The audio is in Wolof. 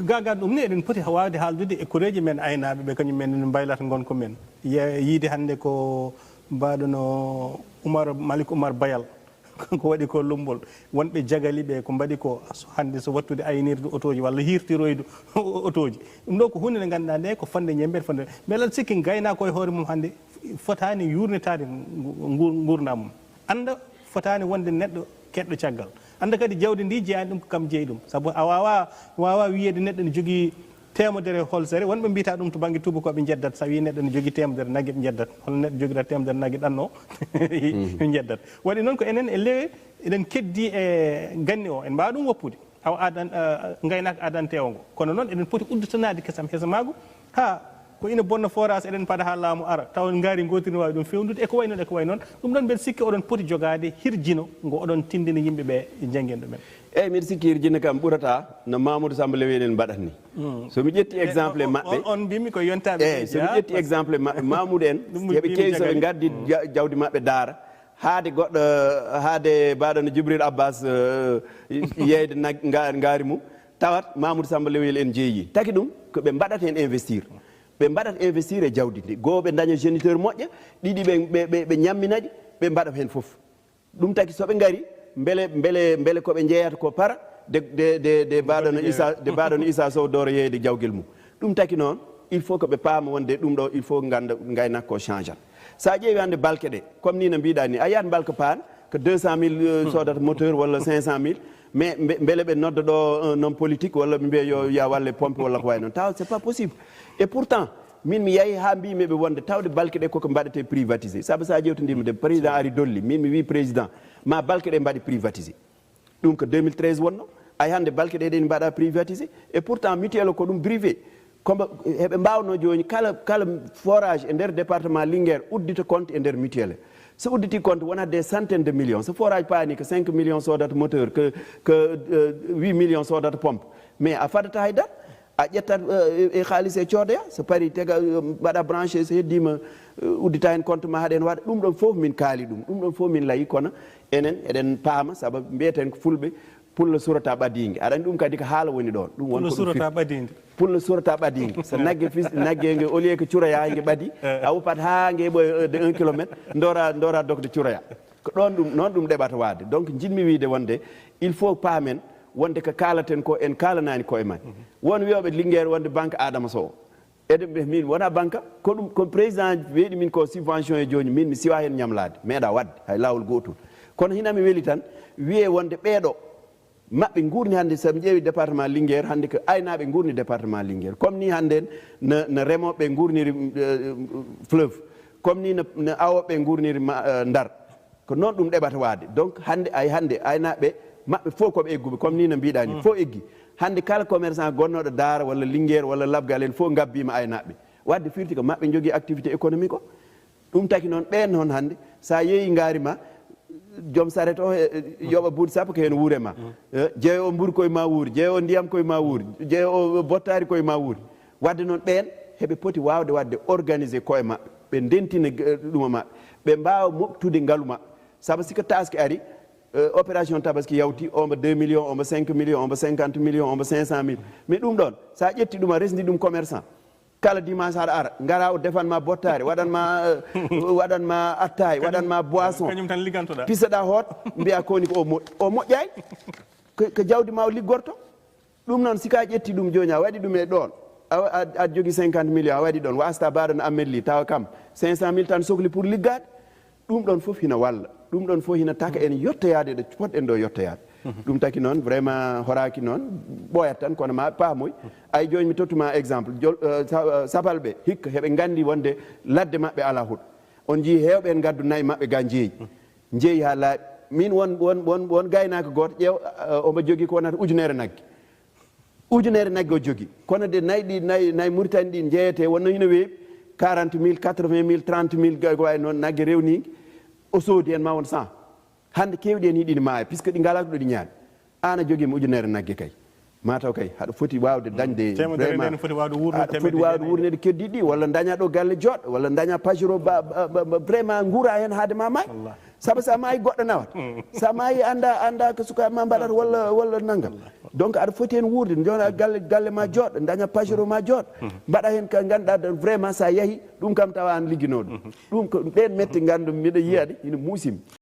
gaga ɗum ni eɗen poti wawde haaldude e koreji men aynaɓe ɓe kañum men mbaylata gonko men yiide hannde ko mbaɗono Malik Oumar Bayal ko waɗi ko lumbol wonɓe jagali ɓe ko mbaɗi ko hannde so wattude aynirde otoji walla hirtiroyde otoji ɗum ɗo ko hunde nde ganduɗa nde ko fande ñembede fande mais aɗa sikki gaynako e hoore mum hannde fotani yurnitade gurdam mum anda fotani wonde neɗɗo keɗɗo caggal anda kadi jawdi ndi jeyani ɗum ko kam jeeyi ɗum saabu a wawa wiyede neɗɗo ne jogui temedere holsere wonɓe mbiyata ɗum to banggue tubakoɓe jeddat sa wi neɗɗo ne jogui temedere naggue ɓe jeddat hono neɗɗo joguiɗa temedere naggue ɗanno jeddat waɗi noon ko enen e lewe eɗen keddi e ganni o en mbawa ɗum woppude aw adan gaynaka adantewo ngo kono noon eɗen poti udditanade kesam hesamago ha ko ina bonna forage eɗen paada ha laamu ara taw ngaari gootiri wawi ɗum fewnude eko way noon ɗum ɗon mbeɗa sikki oɗon poti jogade hirjino ngo oɗon tindina yimɓeɓe janggen ɗumen eyyi mbiɗa sikki hirjino kam ɓurata no Mamadou Samba Lewi en mbaɗat ni somi ƴetti exemple maɓɓe on mbimi ko yontaɓe eyyi somi ƴetti exemple maɓɓe Mamoudou en heɓe keewi soɓe gaddi jawdi maɓɓe daara haade goɗɗo haade mbaɗono Djibril Abbas yeyde ngaari mum tawat Mamadou Samba Lewel en jeeyi taki ɗum ko ɓe mbaɗat hen investir ɓe mbaɗat investir e jawdi ndi goo ɓe daña géniteur moƴƴa ɗiɗi ɓe ñamminaɗi ɓe mbaɗa hen foof ɗum taki soɓe ngari beele koɓe jeeyata ko para de mbaɗono Issa Sow doro yeyde jawguel mum ɗum taki noon il faut que ɓe paama wonde ɗum ɗo il faut ganda gaynak ko changeat sa ƴeewi hande balke ɗe comme ni no mbiɗa ni a yiyat balka paan ko 200 000 sodata moteur walla 500 000 mais beele ɓe nodda ɗo un homme politique walla ɓe mbiya yo ya walle pompe walla ko way noon taw c'est pas possible et pourtant min mi yeehi ha mbimeɓe wonde tawde balke ɗe koko mbaɗete privatisé saabu sa ƴewtodima de président ari dolli min mi wi président ma balke ɗe mbaɗi privatisé ɗum ko 2013 wonno ay hande balke ɗe ɗeni mbaɗa privatisé et pourtant mutuelle ko ɗum privé comme heɓe mbawno joni kala forage e nder département Linguére uddita compte e nder mutuelle so udditi compte wona des centaines de millions so forage paani ko 5 millions sodata moteur que 8 millions sodata pompe mais a fadata haydara a ƴettat e haalis e coodoya so pari tega mbaɗa branché so heddima uddita hen compte ma haɗen waɗa ɗum ɗon fof min kaali ɗum ɗon fof min layi kono enen eɗen paama saabu mbiyeten ko fulɓe pullo surata ɓadingue aɗa andi ɗum kadi ko haala woni ɗon ɗum won pullo surata ɓadingue so naggue ngue au lieu que curoya ngue ɓaadi a woppat ha ngue ɓoya de 1 kilométre dora dokde curoya ko ɗon ɗum noon ɗum ɗeɓata wade donc jinmi wiide wonde il faut paamen wonde ko kaalaten ko en kaalanani koye men won wiyoɓe Linguére wonde banque Adama Sow eɗen min wona banque ko ɗum ko président weeɗi min ko subvention e joni min mi siwa hen ñamlade meeɗa wadde hay lawol gotol kono hinami weeli tan wiye wonde ɓeeɗo maɓɓe gurni hannde somi ƴeewi département Linguére hannde ko aynaɓe gurni département Linguére comme ni hannde no remoɓe gurniri fleuve comme ni no awoɓe gurniri Ndar ko noon ɗum ɗeɓata waade donc hannde aynaɓe maɓɓe fof koɓe egguɓe comme ni no mbiɗa ni fof eggi hannde kala commerçant gonnoɗo Daara walla Linguére walla Labgal en fof gabbima aynaɓe wadde firti ko maɓɓe jogui activité économique o ɗum taki noon ɓen noon hannde sa yeeyi ngaari ma joom saret o yoɓa buuɗi sappo ko hen wuure ma jeeyo o mburu koye ma wuuri jeeyo o ndiyam koye ma wuuri jeeyo o bottari koye ma wuuri wadde noon ɓen heɓe poti wawde wadde organisé koye maɓɓe ɓe ndentina ɗuma maɓɓe ɓe mbawa moftude ngaalu maɓɓe saabu siko taske ari opération tabaski yawti omba 2 millions omba 5 millions omba 50 millions omba 500 mille mais ɗum ɗon sa ƴetti ɗum a resdi ɗum commerçant kala dimanche haɗa ara gara o defanma bottari waɗanma attaye waɗanma boisson kañum tan liggantoɗa pisaɗa hoot mbiya koni ko o moƴƴay ko jawdi ma o liggorto ɗum noon sika ƴetti ɗum joni a waɗi ɗum e ɗon a jogui 50 millions a waɗi ɗon wasta mbaɗono amelli tawa kam 500 mille tan sohli pour liggade ɗum ɗon foof hina walla ɗum ɗon fof hina taka en yettoyade ɗo potɗen ɗo yettoyade ɗum taki noon vraiment horaki noon ɓooyat tan kono ma paamoy ay joni mi tottuma exemple sapalɓe hikka heɓe gandi wonde ladde mabɓe ala huuɗo on jii hewɓe en gaddu nayyi mabɓe ga jeeyi ha laaɓi min won gaynako goto ƴeew omo jogui ko wonata ujunere naggue o jogui kono de nayyi ɗi nayyi Mauritanie ɗi jeeyete wonno hino weeɓi 40 000 80 000 30 000 ko way noon naggue rewnigue o soodi en ma won 100 hande kewɗi en hiɗini maaya puisque ɗi ngala ko ɗo ɗi ñaami an a joguima ujunere naggue kay mataw kay haɗa foti wawde dañde vraiment foti wawde wurnede keddiɗi ɗi walla daña ɗo galle joɗɗo walla daña pajero vraiment guura hen haade ma maay sabu sa maayi goɗɗo nawat sa maayi anda ko suka ma mbaɗata walla nanngam donc aɗa foti hen wuurde jona galle ma jooɗo daña pajero ma jooɗo mbaɗa hen ka ganduɗa vraiment sa yeehi ɗum kam tawa an ligguino ɗum ko ɗen metti gandum mbiɗa yiyaɗe ina muusimi